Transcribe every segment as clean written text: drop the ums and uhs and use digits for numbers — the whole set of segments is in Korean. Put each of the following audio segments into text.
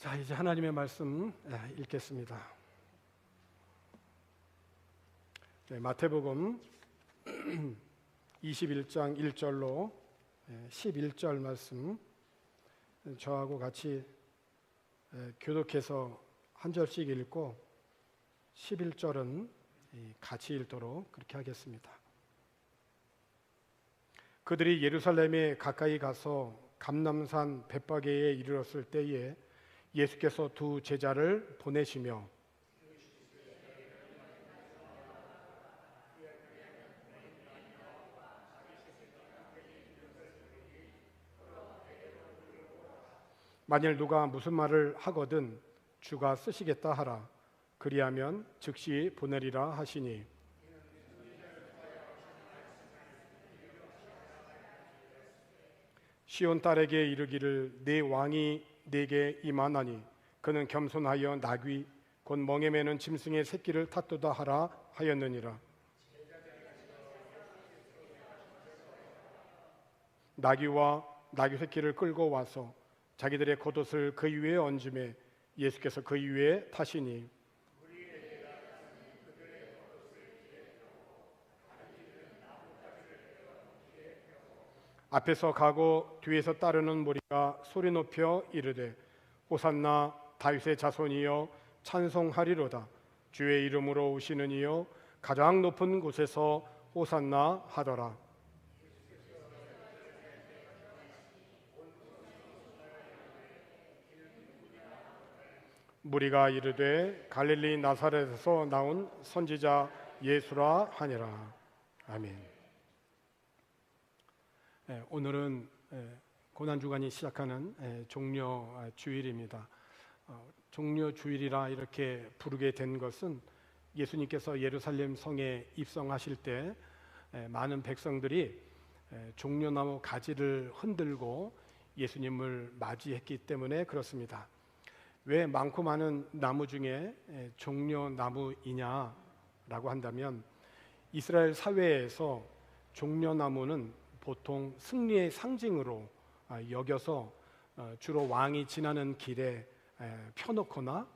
자, 이제 하나님의 말씀 읽겠습니다. 마태복음 21장 1절로 11절 말씀 저하고 같이 교독해서 한 절씩 읽고 11절은 같이 읽도록 그렇게 하겠습니다. 그들이 예루살렘에 가까이 가서 감람산 벳바게에 이르렀을 때에 예수께서 두 제자를 보내시며 만일 누가 무슨 말을 하거든 주가 쓰시겠다 하라. 그리하면 즉시 보내리라 하시니 시온 딸에게 이르기를 네 왕이 내게 임하나니 그는 겸손하여 나귀 곧 멍에 매는 짐승의 새끼를 탓도다 하라 하였느니라. 나귀와 나귀 새끼를 끌고 와서 자기들의 겉옷을 그 위에 얹음에 예수께서 그 위에 타시니 앞에서 가고 뒤에서 따르는 무리가 소리 높여 이르되 호산나 다윗의 자손이여 찬송하리로다. 주의 이름으로 오시는 이여 가장 높은 곳에서 호산나 하더라. 무리가 이르되 갈릴리 나사렛에서 나온 선지자 예수라 하니라. 아멘. 오늘은 고난주간이 시작하는 종려주일입니다. 종려주일이라 이렇게 부르게 된 것은 예수님께서 예루살렘 성에 입성하실 때 많은 백성들이 종려나무 가지를 흔들고 예수님을 맞이했기 때문에 그렇습니다. 왜 많고 많은 나무 중에 종려나무이냐라고 한다면 이스라엘 사회에서 종려나무는 보통 승리의 상징으로 여겨서 주로 왕이 지나는 길에 펴놓거나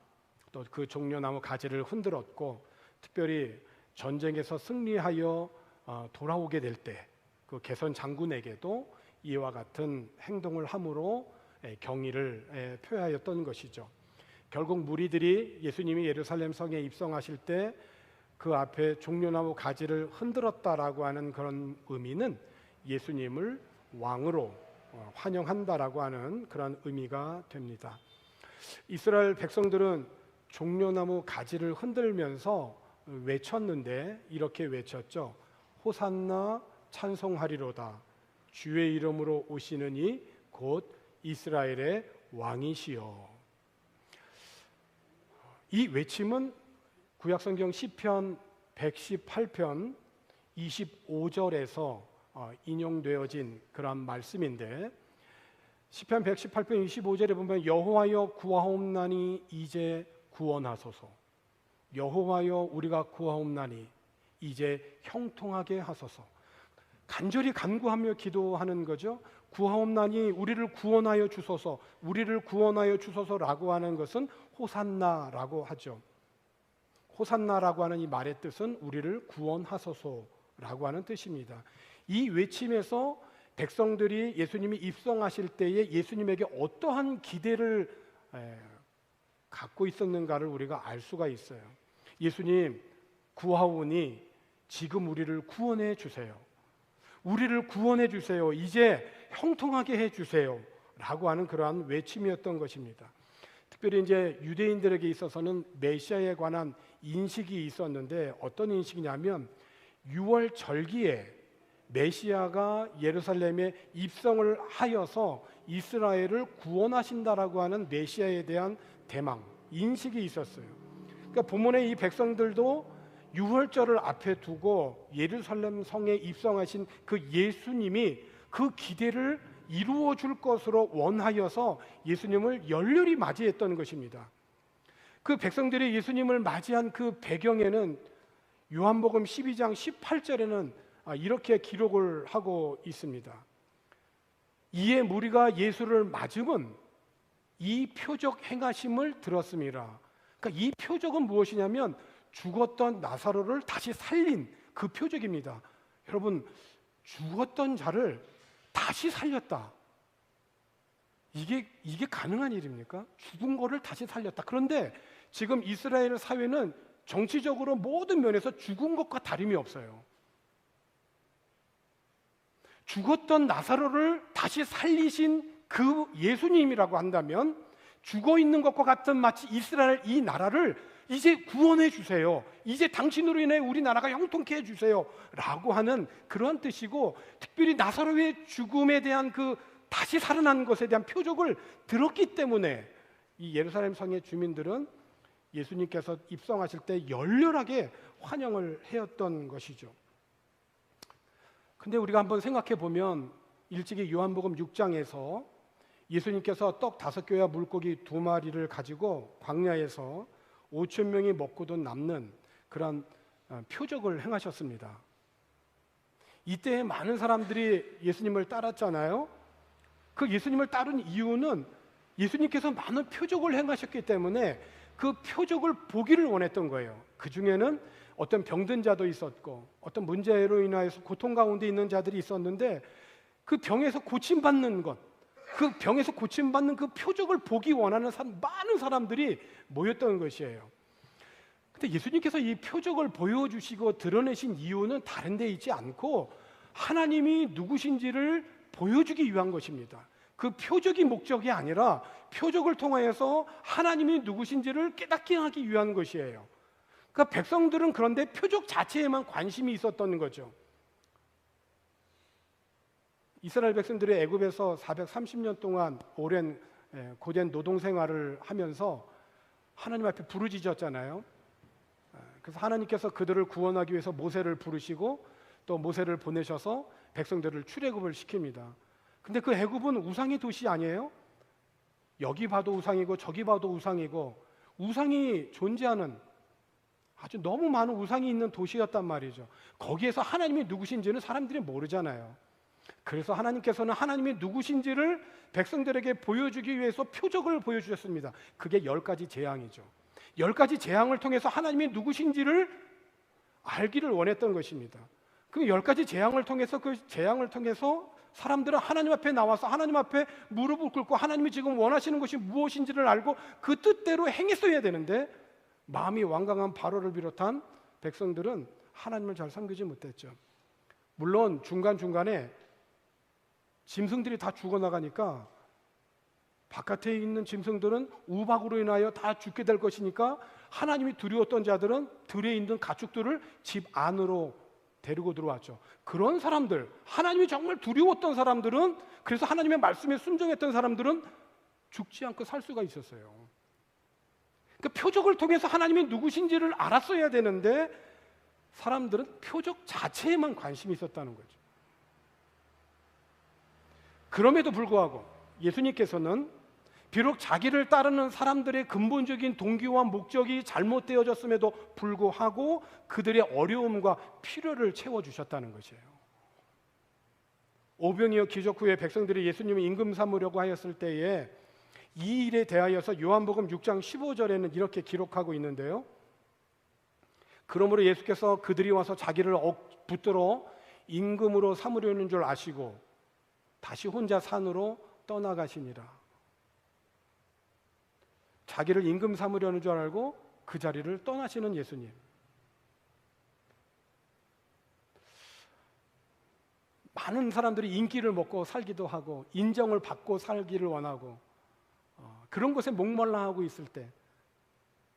또 그 종려나무 가지를 흔들었고 특별히 전쟁에서 승리하여 돌아오게 될 때 그 개선 장군에게도 이와 같은 행동을 함으로 경의를 표하였던 것이죠. 결국 무리들이 예수님이 예루살렘 성에 입성하실 때 그 앞에 종려나무 가지를 흔들었다라고 하는 그런 의미는 예수님을 왕으로 환영한다라고 하는 그런 의미가 됩니다. 이스라엘 백성들은 종려나무 가지를 흔들면서 외쳤는데 이렇게 외쳤죠. 호산나 찬송하리로다. 주의 이름으로 오시는 이 곧 이스라엘의 왕이시여. 이 외침은 구약성경 시편 118편 25절에서 인용되어진 그런 말씀인데 시편 118편 25절에 보면 여호와여 구하옵나니 이제 구원하소서. 여호와여 우리가 구하옵나니 이제 형통하게 하소서. 간절히 간구하며 기도하는 거죠. 구하옵나니 우리를 구원하여 주소서. 우리를 구원하여 주소서라고 하는 것은 호산나라고 하죠. 호산나라고 하는 이 말의 뜻은 우리를 구원하소서라고 하는 뜻입니다. 이 외침에서 백성들이 예수님이 입성하실 때에 예수님에게 어떠한 기대를 갖고 있었는가를 우리가 알 수가 있어요. 예수님 구하오니 지금 우리를 구원해 주세요. 우리를 구원해 주세요. 이제 형통하게 해 주세요. 라고 하는 그러한 외침이었던 것입니다. 특별히 이제 유대인들에게 있어서는 메시아에 관한 인식이 있었는데 어떤 인식이냐면 6월 절기에 메시아가 예루살렘에 입성을 하여서 이스라엘을 구원하신다라고 하는 메시아에 대한 대망, 인식이 있었어요. 그러니까 본문의 이 백성들도 유월절을 앞에 두고 예루살렘 성에 입성하신 그 예수님이 그 기대를 이루어 줄 것으로 원하여서 예수님을 열렬히 맞이했던 것입니다. 그 백성들이 예수님을 맞이한 그 배경에는 요한복음 12장 18절에는 이렇게 기록을 하고 있습니다. 이에 무리가 예수를 맞으면 이 표적 행하심을 들었습니다. 그러니까 이 표적은 무엇이냐면 죽었던 나사로를 다시 살린 그 표적입니다. 여러분, 죽었던 자를 다시 살렸다. 이게 가능한 일입니까? 죽은 거를 다시 살렸다. 그런데 지금 이스라엘 사회는 정치적으로 모든 면에서 죽은 것과 다름이 없어요. 죽었던 나사로를 다시 살리신 그 예수님이라고 한다면 죽어 있는 것과 같은 마치 이스라엘 이 나라를 이제 구원해 주세요. 이제 당신으로 인해 우리나라가 형통케 해 주세요. 라고 하는 그런 뜻이고, 특별히 나사로의 죽음에 대한 그 다시 살아난 것에 대한 표적을 들었기 때문에 이 예루살렘 성의 주민들은 예수님께서 입성하실 때 열렬하게 환영을 해왔던 것이죠. 근데 우리가 한번 생각해 보면 일찍이 요한복음 6장에서 예수님께서 떡 5개와 물고기 2마리를 가지고 광야에서 5천 명이 먹고도 남는 그런 표적을 행하셨습니다. 이때 많은 사람들이 예수님을 따랐잖아요. 그 예수님을 따른 이유는 예수님께서 많은 표적을 행하셨기 때문에 그 표적을 보기를 원했던 거예요. 그 중에는 어떤 병든 자도 있었고 어떤 문제로 인하여서 고통 가운데 있는 자들이 있었는데 그 병에서 고침받는 것, 그 병에서 고침받는 그 표적을 보기 원하는 많은 사람들이 모였던 것이에요. 근데 예수님께서 이 표적을 보여주시고 드러내신 이유는 다른 데 있지 않고 하나님이 누구신지를 보여주기 위한 것입니다. 그 표적이 목적이 아니라 표적을 통하여서 하나님이 누구신지를 깨닫게 하기 위한 것이에요. 그러니까 백성들은 그런데 표적 자체에만 관심이 있었던 거죠. 이스라엘 백성들이 애굽에서 430년 동안 오랜 고된 노동 생활을 하면서 하나님 앞에 부르짖었잖아요. 그래서 하나님께서 그들을 구원하기 위해서 모세를 부르시고 또 모세를 보내셔서 백성들을 출애굽을 시킵니다. 근데 그 애굽은 우상의 도시 아니에요? 여기 봐도 우상이고 저기 봐도 우상이고 우상이 존재하는 아주 너무 많은 우상이 있는 도시였단 말이죠. 거기에서 하나님이 누구신지는 사람들이 모르잖아요. 그래서 하나님께서는 하나님이 누구신지를 백성들에게 보여주기 위해서 표적을 보여주셨습니다. 그게 10가지 재앙이죠. 10가지 재앙을 통해서 하나님이 누구신지를 알기를 원했던 것입니다. 그 10가지 재앙을 통해서 사람들은 하나님 앞에 나와서 하나님 앞에 무릎을 꿇고 하나님이 지금 원하시는 것이 무엇인지를 알고 그 뜻대로 행했어야 되는데 마음이 완강한 바로를 비롯한 백성들은 하나님을 잘 섬기지 못했죠. 물론 중간중간에 짐승들이 다 죽어나가니까 바깥에 있는 짐승들은 우박으로 인하여 다 죽게 될 것이니까 하나님이 두려웠던 자들은 들에 있는 가축들을 집 안으로 데리고 들어왔죠. 그런 사람들, 하나님이 정말 두려웠던 사람들은, 그래서 하나님의 말씀에 순종했던 사람들은 죽지 않고 살 수가 있었어요. 그러니까 표적을 통해서 하나님이 누구신지를 알았어야 되는데 사람들은 표적 자체에만 관심이 있었다는 거죠. 그럼에도 불구하고 예수님께서는 비록 자기를 따르는 사람들의 근본적인 동기와 목적이 잘못되어졌음에도 불구하고 그들의 어려움과 필요를 채워주셨다는 것이에요. 오병이어 기적 후에 백성들이 예수님을 임금 삼으려고 하였을 때에 이 일에 대하여서 요한복음 6장 15절에는 이렇게 기록하고 있는데요. 그러므로 예수께서 그들이 와서 자기를 붙들어 임금으로 삼으려는 줄 아시고 다시 혼자 산으로 떠나가시니라. 자기를 임금 삼으려는 줄 알고 그 자리를 떠나시는 예수님. 많은 사람들이 인기를 먹고 살기도 하고 인정을 받고 살기를 원하고 그런 것에 목말라 하고 있을 때,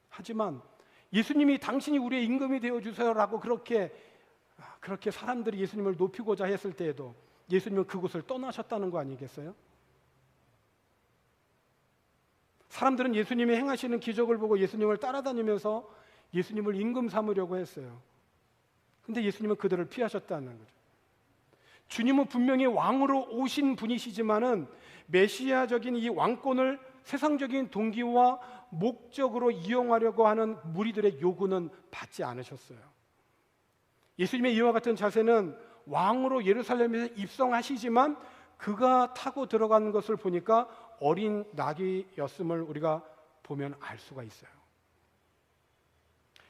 하지만 예수님이 당신이 우리의 임금이 되어주세요라고 그렇게 사람들이 예수님을 높이고자 했을 때에도 예수님은 그곳을 떠나셨다는 거 아니겠어요? 사람들은 예수님이 행하시는 기적을 보고 예수님을 따라다니면서 예수님을 임금 삼으려고 했어요. 근데 예수님은 그들을 피하셨다는 거죠. 주님은 분명히 왕으로 오신 분이시지만은 메시아적인 이 왕권을 세상적인 동기와 목적으로 이용하려고 하는 무리들의 요구는 받지 않으셨어요. 예수님의 이와 같은 자세는 왕으로 예루살렘에 입성하시지만 그가 타고 들어가는 것을 보니까 어린 나귀였음을 우리가 보면 알 수가 있어요.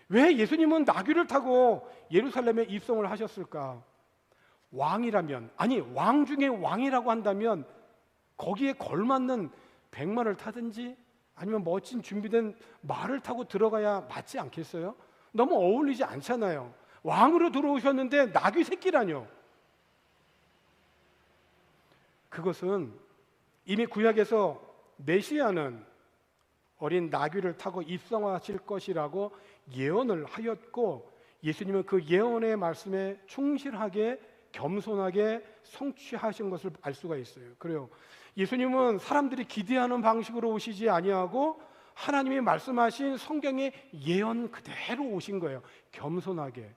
왜 예수님은 나귀를 타고 예루살렘에 입성을 하셨을까? 왕이라면, 아니 왕 중에 왕이라고 한다면 거기에 걸맞는 백마를 타든지 아니면 멋진 준비된 말을 타고 들어가야 맞지 않겠어요? 너무 어울리지 않잖아요. 왕으로 들어오셨는데 나귀 새끼라뇨. 그것은 이미 구약에서 메시아는 어린 나귀를 타고 입성하실 것이라고 예언을 하였고, 예수님은 그 예언의 말씀에 충실하게 겸손하게 성취하신 것을 알 수가 있어요. 그래요. 예수님은 사람들이 기대하는 방식으로 오시지 아니하고 하나님이 말씀하신 성경의 예언 그대로 오신 거예요. 겸손하게.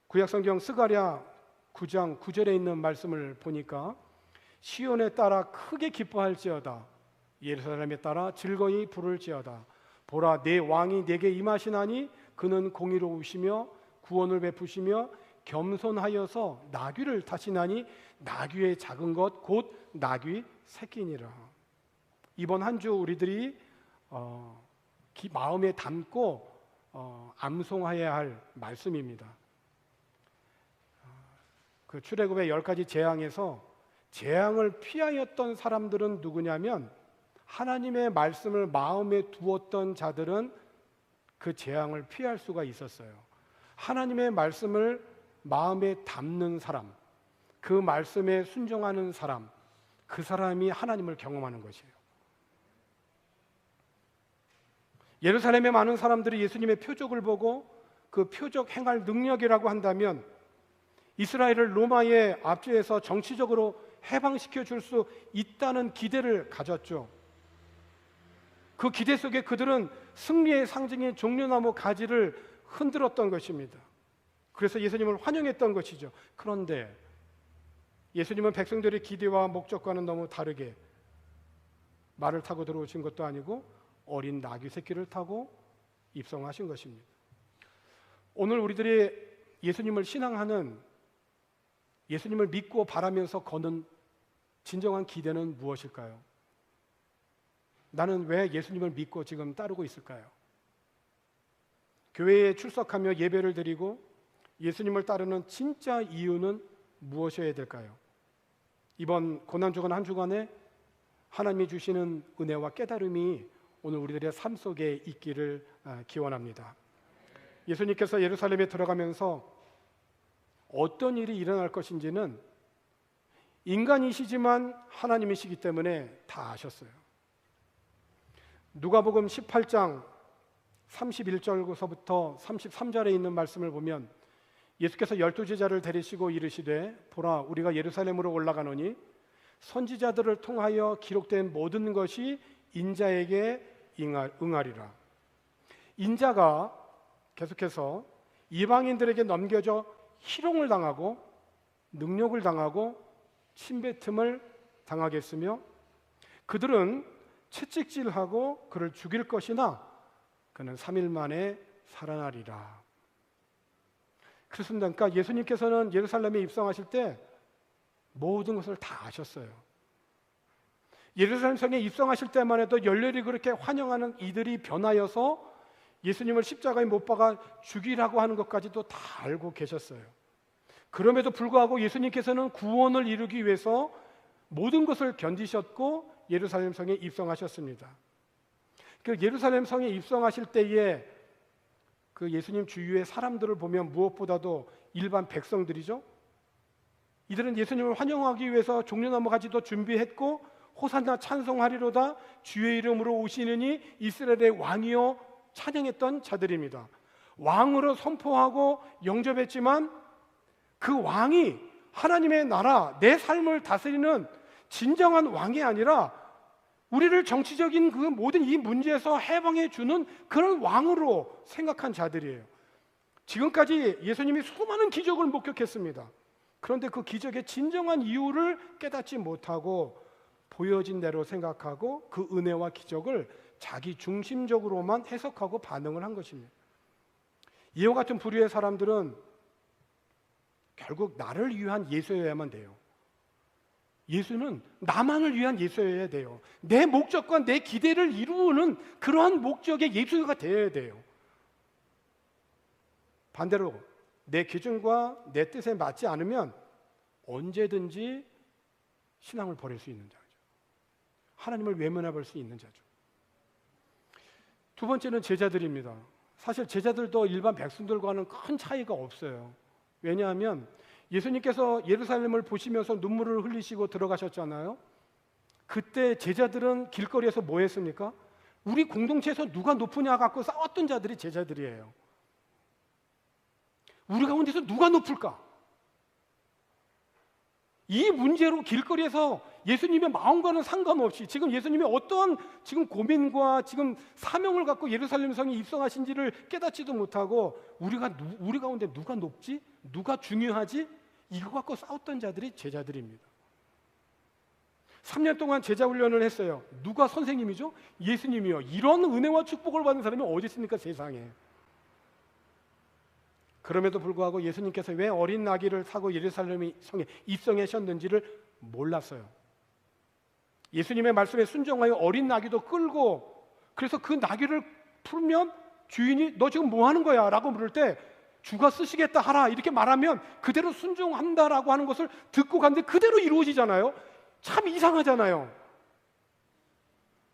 구약성경 스가랴 9장 9절에 있는 말씀을 보니까 시온에 따라 크게 기뻐할지어다, 예루살렘에 따라 즐거이 부를지어다. 보라, 내 왕이 내게 임하시나니 그는 공의로우시며 구원을 베푸시며 겸손하여서 나귀를 타시나니 나귀의 작은 것 곧 나귀 새끼니라. 이번 한 주 우리들이 마음에 담고 암송해야 할 말씀입니다. 그 출애굽의 10가지 재앙에서 재앙을 피하였던 사람들은 누구냐면, 하나님의 말씀을 마음에 두었던 자들은 그 재앙을 피할 수가 있었어요. 하나님의 말씀을 마음에 담는 사람, 그 말씀에 순종하는 사람, 그 사람이 하나님을 경험하는 것이에요. 예루살렘의 많은 사람들이 예수님의 표적을 보고 그 표적 행할 능력이라고 한다면 이스라엘을 로마의 압제에서 정치적으로 해방시켜 줄 수 있다는 기대를 가졌죠. 그 기대 속에 그들은 승리의 상징인 종려나무 가지를 흔들었던 것입니다. 그래서 예수님을 환영했던 것이죠. 그런데 예수님은 백성들의 기대와 목적과는 너무 다르게 말을 타고 들어오신 것도 아니고 어린 나귀 새끼를 타고 입성하신 것입니다. 오늘 우리들이 예수님을 신앙하는, 예수님을 믿고 바라면서 거는 진정한 기대는 무엇일까요? 나는 왜 예수님을 믿고 지금 따르고 있을까요? 교회에 출석하며 예배를 드리고 예수님을 따르는 진짜 이유는 무엇이어야 될까요? 이번 고난주간 한 주간에 하나님이 주시는 은혜와 깨달음이 오늘 우리들의 삶 속에 있기를 기원합니다. 예수님께서 예루살렘에 들어가면서 어떤 일이 일어날 것인지는 인간이시지만 하나님이시기 때문에 다 아셨어요. 누가복음 18장 31절부터 33절에 있는 말씀을 보면 예수께서 12제자를 데리시고 이르시되, 보라, 우리가 예루살렘으로 올라가노니 선지자들을 통하여 기록된 모든 것이 인자에게 응하리라. 인자가 계속해서 이방인들에게 넘겨져 희롱을 당하고 능욕을 당하고 침뱉음을 당하겠으며 그들은 채찍질하고 그를 죽일 것이나 그는 3일 만에 살아나리라. 그렇습니다. 그러니까 예수님께서는 예루살렘에 입성하실 때 모든 것을 다 아셨어요. 예루살렘 성에 입성하실 때만 해도 열렬히 그렇게 환영하는 이들이 변하여서 예수님을 십자가에 못 박아 죽이라고 하는 것까지도 다 알고 계셨어요. 그럼에도 불구하고 예수님께서는 구원을 이루기 위해서 모든 것을 견디셨고 예루살렘 성에 입성하셨습니다. 그 예루살렘 성에 입성하실 때에 그 예수님 주위의 사람들을 보면 무엇보다도 일반 백성들이죠. 이들은 예수님을 환영하기 위해서 종려나무 가지도 준비했고 호산나 찬송하리로다 주의 이름으로 오시느니 이스라엘의 왕이요 찬양했던 자들입니다. 왕으로 선포하고 영접했지만 그 왕이 하나님의 나라, 내 삶을 다스리는 진정한 왕이 아니라 우리를 정치적인 그 모든 이 문제에서 해방해 주는 그런 왕으로 생각한 자들이에요. 지금까지 예수님이 수많은 기적을 목격했습니다. 그런데 그 기적의 진정한 이유를 깨닫지 못하고 보여진 대로 생각하고 그 은혜와 기적을 자기 중심적으로만 해석하고 반응을 한 것입니다. 이와 같은 부류의 사람들은 결국 나를 위한 예수여야만 돼요. 예수는 나만을 위한 예수여야 돼요. 내 목적과 내 기대를 이루는 그러한 목적의 예수가 되어야 돼요. 반대로 내 기준과 내 뜻에 맞지 않으면 언제든지 신앙을 버릴 수 있는 자죠. 하나님을 외면해 볼 수 있는 자죠. 두 번째는 제자들입니다. 사실 제자들도 일반 백성들과는 큰 차이가 없어요. 왜냐하면 예수님께서 예루살렘을 보시면서 눈물을 흘리시고 들어가셨잖아요. 그때 제자들은 길거리에서 뭐 했습니까? 우리 공동체에서 누가 높으냐 갖고 싸웠던 자들이 제자들이에요. 우리 가운데서 누가 높을까? 이 문제로 길거리에서 예수님의 마음과는 상관없이 지금 예수님이 어떠한 지금 고민과 지금 사명을 갖고 예루살렘 성에 입성하신지를 깨닫지도 못하고 우리 가운데 누가 높지? 누가 중요하지? 이거 갖고 싸웠던 자들이 제자들입니다. 3년 동안 제자 훈련을 했어요. 누가 선생님이죠? 예수님이요. 이런 은혜와 축복을 받는 사람이 어디 있습니까, 세상에? 그럼에도 불구하고 예수님께서 왜 어린 나귀를 타고 예루살렘 성에 입성하셨는지를 몰랐어요. 예수님의 말씀에 순종하여 어린 나귀도 끌고, 그래서 그 나귀를 풀면 주인이 너 지금 뭐 하는 거야? 라고 물을 때 주가 쓰시겠다 하라 이렇게 말하면 그대로 순종한다라고 하는 것을 듣고 갔는데 그대로 이루어지잖아요. 참 이상하잖아요.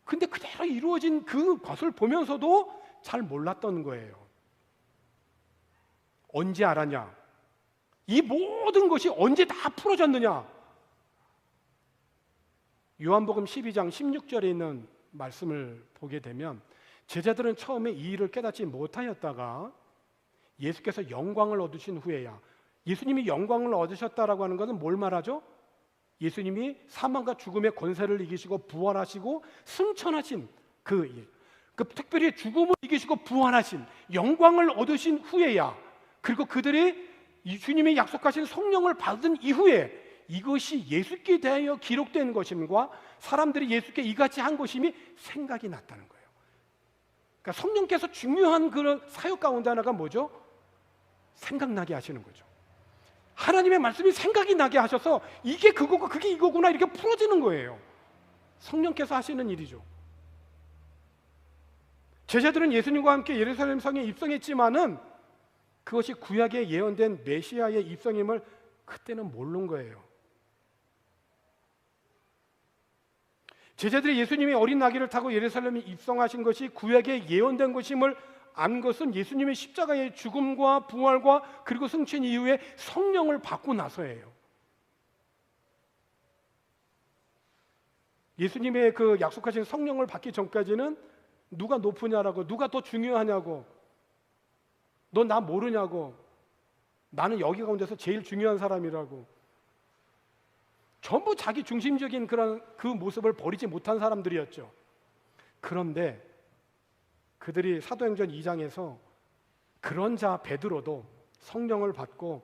근데 그대로 이루어진 그것을 보면서도 잘 몰랐던 거예요. 언제 알았냐? 이 모든 것이 언제 다 풀어졌느냐? 요한복음 12장 16절에 있는 말씀을 보게 되면 제자들은 처음에 이 일을 깨닫지 못하였다가 예수께서 영광을 얻으신 후에야, 예수님이 영광을 얻으셨다라고 하는 것은 뭘 말하죠? 예수님이 사망과 죽음의 권세를 이기시고 부활하시고 승천하신 그 특별히 죽음을 이기시고 부활하신 영광을 얻으신 후에야, 그리고 그들이 이 주님이 약속하신 성령을 받은 이후에 이것이 예수께 대하여 기록된 것임과 사람들이 예수께 이같이 한 것임이 생각이 났다는 거예요. 그러니까 성령께서 중요한 그런 사역 가운데 하나가 뭐죠? 생각나게 하시는 거죠. 하나님의 말씀이 생각이 나게 하셔서 이게 그거고 그게 이거구나 이렇게 풀어지는 거예요. 성령께서 하시는 일이죠. 제자들은 예수님과 함께 예루살렘 성에 입성했지만은 그것이 구약에 예언된 메시아의 입성임을 그때는 모르는 거예요. 제자들이 예수님이 어린 나귀를 타고 예루살렘에 입성하신 것이 구약에 예언된 것임을 안 것은 예수님의 십자가의 죽음과 부활과 그리고 승천 이후에 성령을 받고 나서예요. 예수님의 그 약속하신 성령을 받기 전까지는 누가 높으냐라고, 누가 더 중요하냐고, 너 나 모르냐고, 나는 여기 가운데서 제일 중요한 사람이라고, 전부 자기 중심적인 그런 그 모습을 버리지 못한 사람들이었죠. 그런데 그들이 사도행전 2장에서 그런 자 베드로도 성령을 받고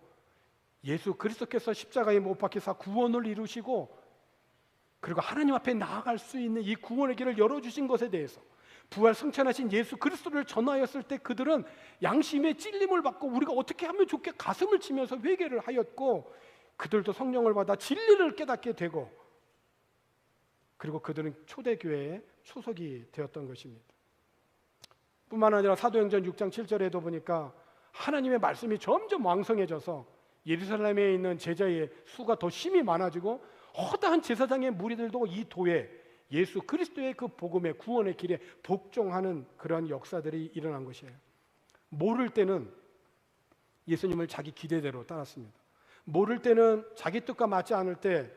예수 그리스도께서 십자가에 못 박히사 구원을 이루시고 그리고 하나님 앞에 나아갈 수 있는 이 구원의 길을 열어주신 것에 대해서 부활 승천하신 예수 그리스도를 전하였을 때 그들은 양심의 찔림을 받고 우리가 어떻게 하면 좋게 가슴을 치면서 회개를 하였고, 그들도 성령을 받아 진리를 깨닫게 되고, 그리고 그들은 초대교회의 초석이 되었던 것입니다. 뿐만 아니라 사도행전 6장 7절에도 보니까 하나님의 말씀이 점점 왕성해져서 예루살렘에 있는 제자의 수가 더 심히 많아지고 허다한 제사장의 무리들도 이 도에 예수 그리스도의 그 복음의 구원의 길에 복종하는 그런 역사들이 일어난 것이에요. 모를 때는 예수님을 자기 기대대로 따랐습니다. 모를 때는 자기 뜻과 맞지 않을 때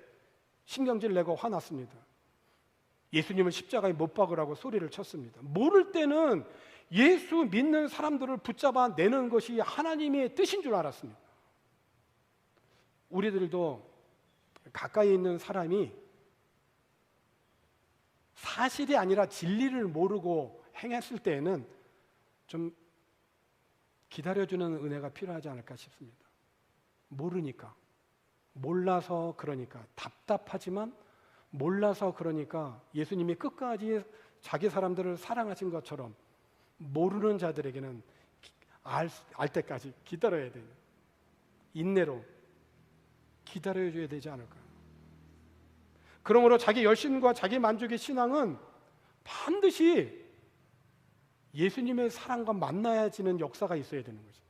신경질 내고 화났습니다. 예수님을 십자가에 못 박으라고 소리를 쳤습니다. 모를 때는 예수 믿는 사람들을 붙잡아 내는 것이 하나님의 뜻인 줄 알았습니다. 우리들도 가까이 있는 사람이 사실이 아니라 진리를 모르고 행했을 때에는 좀 기다려주는 은혜가 필요하지 않을까 싶습니다. 모르니까, 몰라서 그러니까, 답답하지만 몰라서 그러니까 예수님이 끝까지 자기 사람들을 사랑하신 것처럼 모르는 자들에게는 알 때까지 기다려야 돼요. 인내로 기다려줘야 되지 않을까. 그러므로 자기 열심과 자기 만족의 신앙은 반드시 예수님의 사랑과 만나야지는 역사가 있어야 되는 거죠.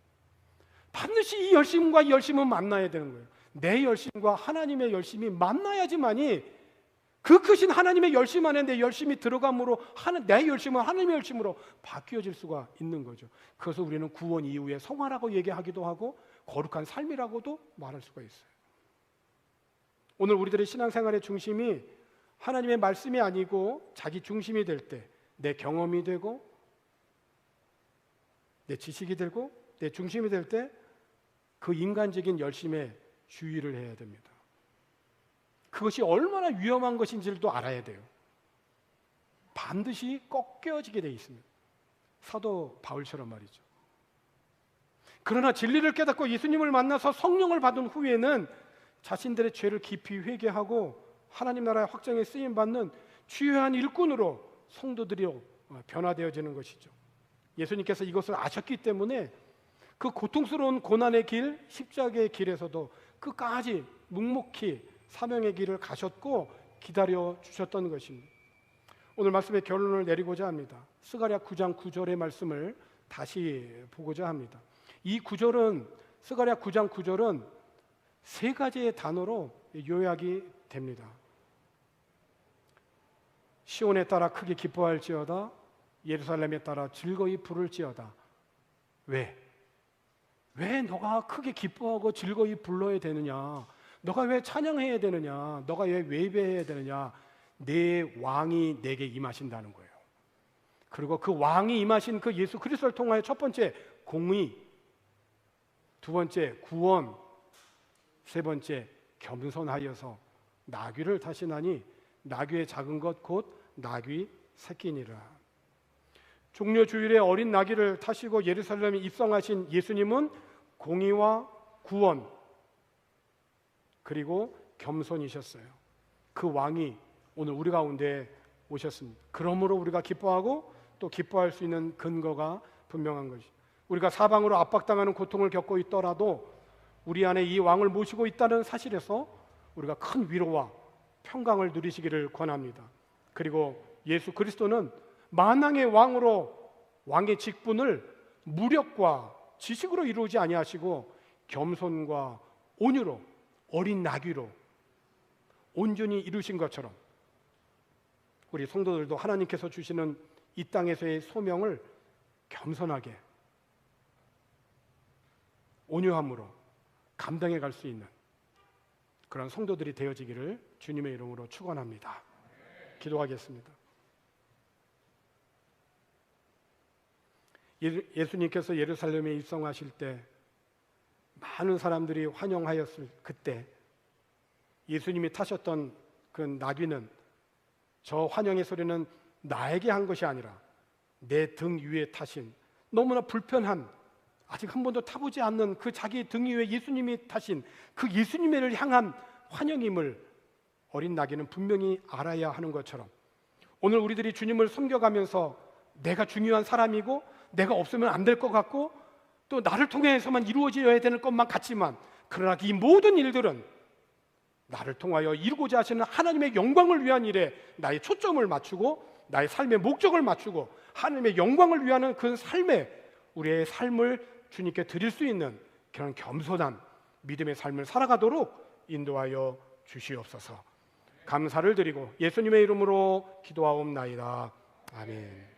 반드시 이 열심과 이 열심은 만나야 되는 거예요. 내 열심과 하나님의 열심이 만나야지만이 그 크신 하나님의 열심 안에 내 열심이 들어감으로 내 열심은 하나님의 열심으로 바뀌어질 수가 있는 거죠. 그래서 우리는 구원 이후에 성화라고 얘기하기도 하고 거룩한 삶이라고도 말할 수가 있어요. 오늘 우리들의 신앙생활의 중심이 하나님의 말씀이 아니고 자기 중심이 될 때 내 경험이 되고 내 지식이 되고 내 중심이 될 때 그 인간적인 열심에 주의를 해야 됩니다. 그것이 얼마나 위험한 것인지를 또 알아야 돼요. 반드시 꺾여지게 돼 있습니다. 사도 바울처럼 말이죠. 그러나 진리를 깨닫고 예수님을 만나서 성령을 받은 후에는 자신들의 죄를 깊이 회개하고 하나님 나라의 확장에 쓰임받는 주요한 일꾼으로 성도들이 변화되어지는 것이죠. 예수님께서 이것을 아셨기 때문에 그 고통스러운 고난의 길, 십자가의 길에서도 끝까지 묵묵히 사명의 길을 가셨고 기다려 주셨던 것입니다. 오늘 말씀의 결론을 내리고자 합니다. 스가랴 9장 9절의 말씀을 다시 보고자 합니다. 이 구절은 스가랴 9장 9절은 세 가지의 단어로 요약이 됩니다. 시온에 따라 크게 기뻐할지어다, 예루살렘에 따라 즐거이 부를지어다. 왜 너가 크게 기뻐하고 즐거이 불러야 되느냐? 너가 왜 찬양해야 되느냐? 너가 왜 예배해야 되느냐? 내 왕이 내게 임하신다는 거예요. 그리고 그 왕이 임하신 그 예수 그리스도를 통하여 첫 번째 공의, 두 번째 구원, 세 번째 겸손하여서 나귀를 타시나니 나귀의 작은 것 곧 나귀 새끼니라. 종려 주일에 어린 나귀를 타시고 예루살렘에 입성하신 예수님은 공의와 구원 그리고 겸손이셨어요. 그 왕이 오늘 우리 가운데 오셨습니다. 그러므로 우리가 기뻐하고 또 기뻐할 수 있는 근거가 분명한 것이, 우리가 사방으로 압박당하는 고통을 겪고 있더라도 우리 안에 이 왕을 모시고 있다는 사실에서 우리가 큰 위로와 평강을 누리시기를 권합니다. 그리고 예수 그리스도는 만왕의 왕으로 왕의 직분을 무력과 지식으로 이루지 아니하시고 겸손과 온유로 어린 나귀로 온전히 이루신 것처럼 우리 성도들도 하나님께서 주시는 이 땅에서의 소명을 겸손하게 온유함으로 감당해 갈 수 있는 그런 성도들이 되어지기를 주님의 이름으로 축원합니다. 기도하겠습니다. 예수님께서 예루살렘에 입성하실 때 많은 사람들이 환영하였을 그때 예수님이 타셨던 그 나귀는 저 환영의 소리는 나에게 한 것이 아니라 내 등 위에 타신 너무나 불편한 아직 한 번도 타보지 않는 그 자기 등 위에 예수님이 타신 그 예수님을 향한 환영임을 어린 나귀는 분명히 알아야 하는 것처럼 오늘 우리들이 주님을 섬겨가면서 내가 중요한 사람이고 내가 없으면 안 될 것 같고 또 나를 통해서만 이루어져야 되는 것만 같지만 그러나 이 모든 일들은 나를 통하여 이루고자 하시는 하나님의 영광을 위한 일에 나의 초점을 맞추고 나의 삶의 목적을 맞추고 하나님의 영광을 위하는 그 삶에 우리의 삶을 주님께 드릴 수 있는 그런 겸손한 믿음의 삶을 살아가도록 인도하여 주시옵소서. 감사를 드리고 예수님의 이름으로 기도하옵나이다. 아멘.